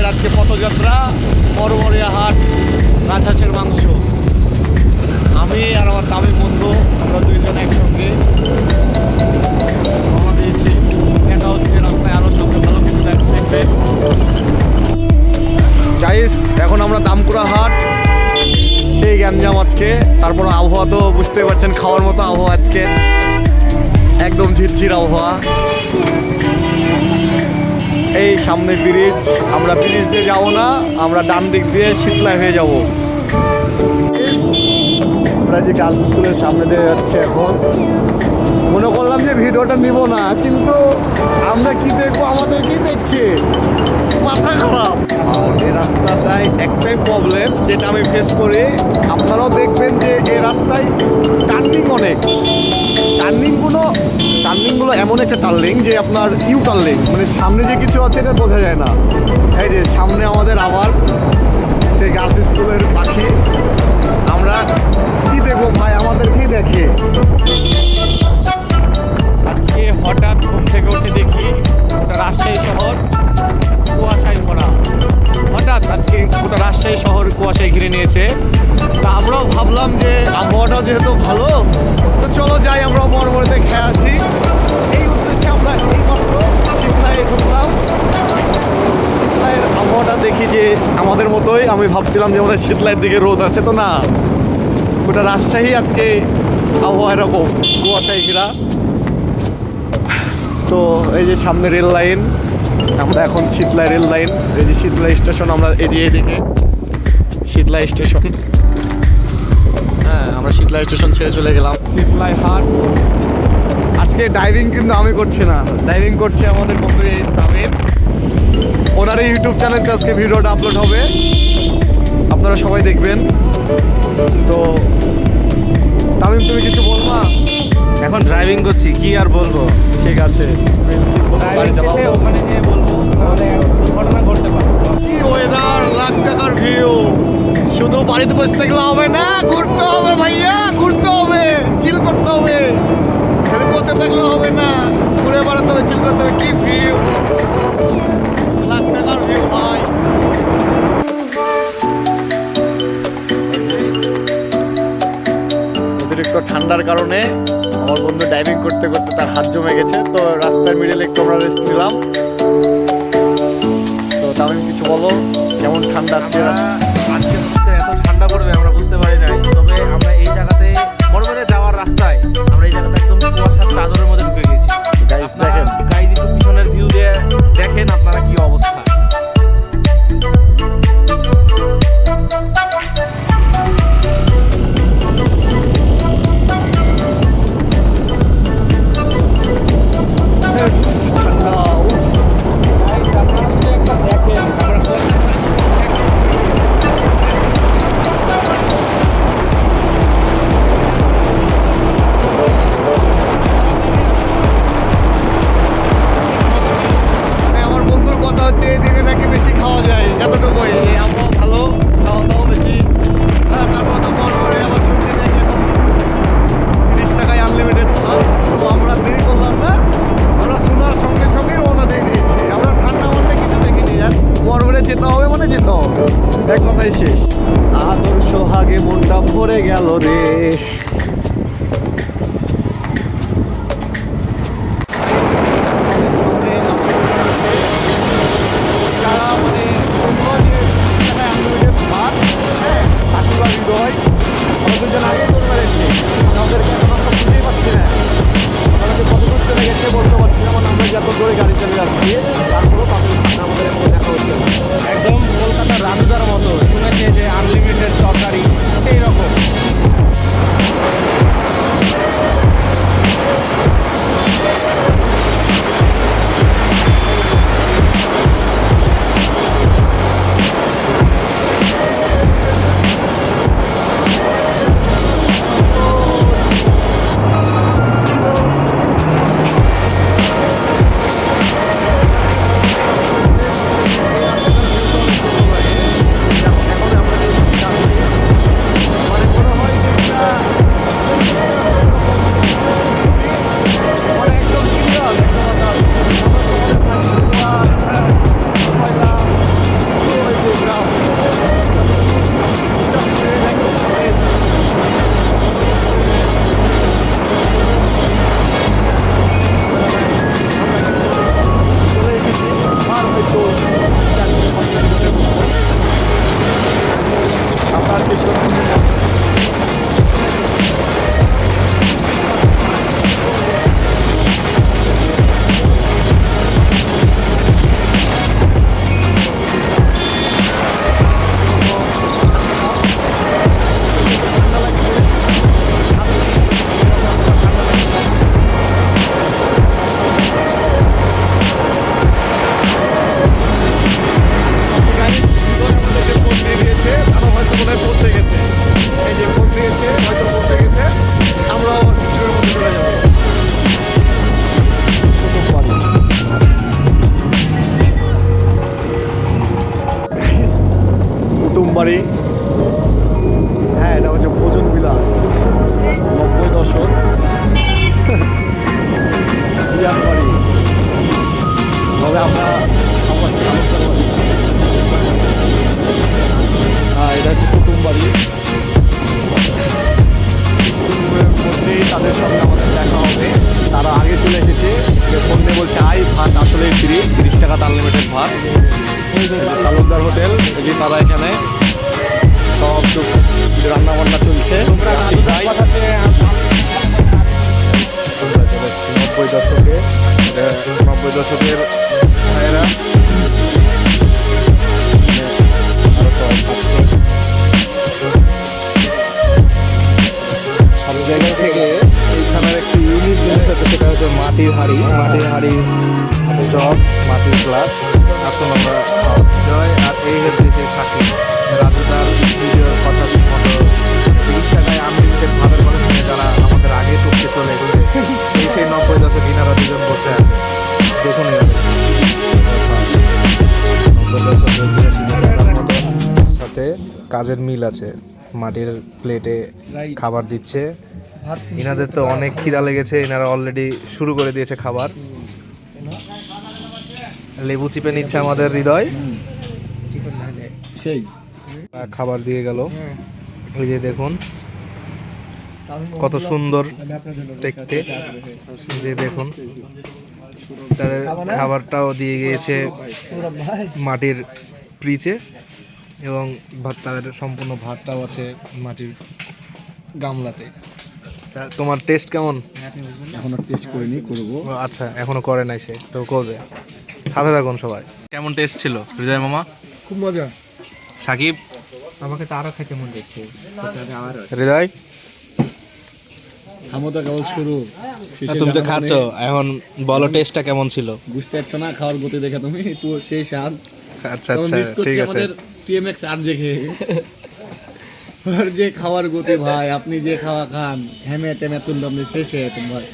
আজকে পথযাত্রা মরমরিয়া হাট, রাজহাঁসের মাংস। আমি আর আমার দামি বন্ধু আমরা দুইজন একসঙ্গে রওনা দিয়েছি। দেখা হচ্ছে রাস্তায়, আরও সঙ্গে ভালো কিছু দেখবে। গাইস, এখন আমরা দামকুড়া হাট, সেই গ্যাঞ্জাম আজকে। তারপর আবহাওয়া তো বুঝতে পারছেন, খাওয়ার মতো আবহাওয়া আজকে, একদম ঝিরঝির আবহাওয়া। এই সামনে ব্রিজ, আমরা ব্রিজ দিয়ে যাবো না, আমরা ডান দিক দিয়ে শীতলায় হয়ে যাব। আমরা যে গার্লস স্কুলের সামনে দিয়ে যাচ্ছে, এখন মনে করলাম যে ভিডিওটা নিব না, কিন্তু আমরা কি দেখবো, আমাদের কি দেখছি, মাথা খারাপ। আর এই রাস্তাটায় একটাই প্রবলেম যেটা আমি ফেস করি, আপনারাও দেখবেন যে এই রাস্তায় টার্নিং অনেক। টার্নিংগুলো এমন একটা টার্নিং যে আপনার ইউ টার্নিং, মানে সামনে যে কিছু আছে এটা বোঝা যায় না। এই যে সামনে আমাদের আবার সেই গার্লস স্কুলের পাখি, আমরা কি দেখবো ভাই, আমাদের কি দেখে। আজকে হঠাৎ ঘুম থেকে উঠে দেখি ওটা রাজশাহী শহর কুয়াশায় ভরা। হঠাৎ আজকে গোটা রাজশাহী শহর কুয়াশায় ঘিরে নিয়েছে। তা আমরাও ভাবলাম যে আবহাওয়াটা যেহেতু ভালো, তো চলো যাই আমরা মরমরিতে খেয়ে আসি। এই উদ্দেশ্যে আমরা এইমাত্র শীতলায় ঢুকলাম। শীতলাইয়ের আবহাওয়াটা দেখি যে আমাদের মতোই, আমি ভাবছিলাম যে আমাদের শীতলাইয়ের দিকে রোদ আছে, তো না, গোটা রাজশাহী আজকে আবহাওয়া এরকম কুয়াশায় ঘেরা। তো এই যে সামনে রেল লাইন, আমরা এখন শীতলাই রেল লাইন, এই যে শীতলাই স্টেশন, আমরা এদিকে শীতলাই স্টেশন। হ্যাঁ, আমরা শীতলাই স্টেশন ছেড়ে চলে গেলাম। শীতলাই হাট। আজকে ডাইভিং কিন্তু আমি করছি না, ডাইভিং করছে আমাদের বন্ধু ইসলামের। ওনার ইউটিউব চ্যানেলে আজকে ভিডিওটা আপলোড হবে, আপনারা সবাই দেখবেন। তো তামিম, তুমি কিছু বলবা? এখন ড্রাইভিং করছি, কি আর বলবো। ঠিক আছে, ওখানে গিয়ে বলবো, তাহলে ঘটনা ঘটতে পারে। কি ওয়েদার, লাখ টাকার ভিউ। শুধু বাড়িতে বসে থাকলে হবে না, ঘুরতে হবে ভাইয়া, ঘুরতে হবে, চিল করতে হবে। খালি বসে থাকলে হবে না, ঘুরে বেড়াতে হবে, চিল করতে হবে। কি ভিউ, লাখ টাকার ভিউ ভাই। অতিরিক্ত ঠান্ডার কারণে আমার বন্ধু ডাইভিং করতে করতে তার হাত জমে গেছে, তো রাস্তার মিডলে একটু আমরা রেস্ট নিলাম। তো তামিম কিছু বলো, কেমন ঠান্ডা আজকে? আজকে এত ঠান্ডা পড়বে আমরা বুঝতে পারি নাই, তবে আমরা এই জায়গাতে মরমরে যাওয়ার রাস্তায় আমরা এই জায়গাতে একদম কুয়াশার চাদরের মধ্যে ঢুকে গেছি। গাইস দেখেন, গাইজ একটু পিছনের ভিউ দিয়ে দেখেন আপনারা কি অবস্থা। যেতে হবে মানে যেতে হবে, এক কথাই শেষ। আদর্শ হাগে মনটা ভরে গেল রে। বলতে পারছি না, আমরা যত জোরে গাড়ি চালিয়ে যাচ্ছি, তারপরেও আমাদের দেখা হচ্ছে একদম কলকাতার রাজুদার মতো। শুনেছে যে আনলিমিটেড তরকারি, সেই রকম। তালুকদার হোটেল, এই যে তারা এখানে সব রান্না বান্না চলছে। আসিফ ভাই 90 দশকে, 90 দশকের ভাইয়েরা আরো সব থাকছে। সব জায়গা থেকে এইখানের একটি ইউনিক জিনিস হচ্ছে, সেটা হচ্ছে মাটির হাঁড়ি, চপ, মাটির গ্লাস। আসুন আমরা জয়। আর এই হচ্ছে সাকিব রাজুদার ভিডিওর কথা মতো 30 টাকায় আনলিমিটেড ভাবের কথা শুনে যারা আমাদের আগে টপকে চলে এসেছে, সেই 90 দশক ইনারা দুজন বসে আছে। দেখুন এভাবে 90 দশক ঐতিহাসিক খেলার মতো সাথে কাজের মিল আছে। মাটির প্লেটে খাবার দিচ্ছে। ইনাদের তো অনেক খিদা লেগেছে, ইনারা অলরেডি শুরু করে দিয়েছে খাবার। লেবু চিপে নিচ্ছে আমাদের হৃদয়, সেই খাবার দিয়ে গেল। ওই যে দেখুন কত সুন্দর দেখতে, যে দেখুন তাদের খাবারটাও দিয়ে গিয়েছে মাটির ট্রিচে, এবং তাদের সম্পূর্ণ ভাতটাও আছে মাটির গামলাতে। তা তোমার টেস্ট কেমন? এখনো টেস্ট করিনি, করবো। আচ্ছা, এখনো করে নাই, সে তো করবে। সাথে থাকুন সবাই। কেমন টেস্ট ছিল হৃদয় মামা? খুব মজা। সাকিব? আমাকে তো আরো খেতে মন দেখছে। হৃদয়? খামোটা কেবল শুরু, তুমি তো খাচ্ছ, এখন বলো টেস্টটা কেমন ছিল? বুঝতে পারছো না খাওয়ার গতি দেখে তুমি, তো সেই স্বাদ। আচ্ছা আচ্ছা, ঠিক আছে। আমাদের টিএমএক্স আর দেখে ওর যে খাওয়ার গতি ভাই, আপনি যে খাওয়া খান, হ্যামে টেমে তুললে আপনি শেষ হয়ে যেতেন ভাই।